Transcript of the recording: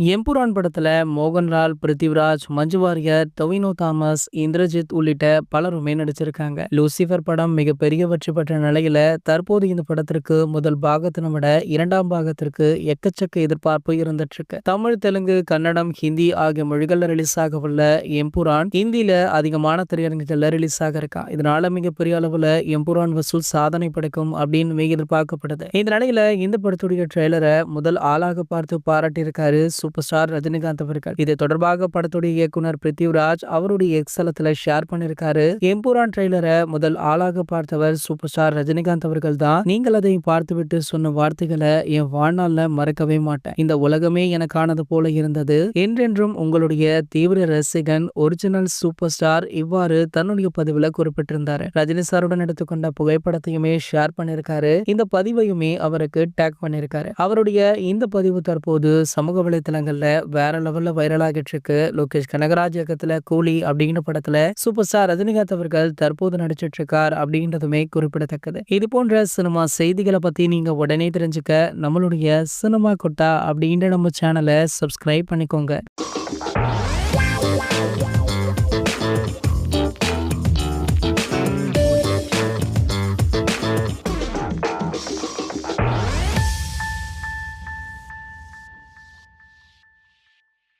எம்புரான் படத்துல மோகன்லால், பிருத்திவிராஜ், மஞ்சு வாரியர், டொவினோ தாமஸ், இந்திரஜித் உள்ளிட்ட பலருமே நடிச்சிருக்காங்க. லூசிஃபர் படம் மிகப்பெரிய வெற்றி பெற்ற நிலையில தற்போது இந்த படத்திற்கு முதல் பாகத்தினை விட 2ஆம் பாகத்திற்கு எக்கச்சக்க எதிர்பார்ப்பு இருந்துட்டு இருக்கு. தமிழ், தெலுங்கு, கன்னடம், ஹிந்தி ஆகிய மொழிகள்ல ரிலீஸ் ஆக உள்ள எம்புரான் ஹிந்தியில அதிகமான திரையரங்குகள்ல ரிலீஸ் ஆக இருக்கா. இதனால மிகப்பெரிய அளவுல எம்புரான் வசூல் சாதனை படைக்கும் அப்படின்னு எதிர்பார்க்கப்படுது. இந்த நிலையில இந்த படத்துடைய ட்ரெய்லரை முதல் ஆளாக பார்த்து பாராட்டியிருக்காரு சூப்பர் ஸ்டார் ரஜினிகாந்த் அவர்கள். இது தொடர்பாக படத்துடைய இயக்குனர் பிருத்திவிராஜ் அவருடைய எக்ஸலத்துல ஷேர் பண்ணிருக்காரு. எம்புரான் ட்ரெய்லரை முதல் ஆளாக பார்த்தவர் சூப்பர் ஸ்டார் ரஜினிகாந்த் அவர்கள் தான். நீங்கள் அதை பார்த்துவிட்டு சொன்ன வார்த்தைகளை என் வாழ்நாள்ல மறக்கவே மாட்டேன். இந்த உலகமே எனக்கானது போல இருந்தது. என்றென்றும் உங்களுடைய தீவிர ரசிகன் ஒரிஜினல் சூப்பர் ஸ்டார் இவ்வாறு தன்னுடைய பதிவுல குறிப்பிட்டிருந்தாரு. ரஜினி சாருடன் எடுத்துக்கொண்ட புகைப்படத்தையுமே ஷேர் பண்ணிருக்காரு. இந்த பதிவையுமே அவருக்கு டேக் பண்ணிருக்காரு. அவருடைய இந்த பதிவு தற்போது சமூக வலைதளங்கள்ல வேற லெவல்ல வைரல் ஆகிட்டு இருக்கு. லோகேஷ் கனகராஜ் இயக்கத்துல கூலி அப்படிங்கிற படத்துல சூப்பர் ஸ்டார் ரஜினிகாந்த் அவர்கள் தற்போது நடிச்சிட்டு இருக்கார் அப்படின்றதுமே குறிப்பிடத்தக்கது. இது போன்ற சினிமா செய்திகளை பத்தி நீங்க உடனே தெரிஞ்சுக்க நம்மளுடைய சினிமா கொட்டா அப்படின்ற நம்ம சேனலை சப்ஸ்கிரைப் பண்ணிக்கோங்க.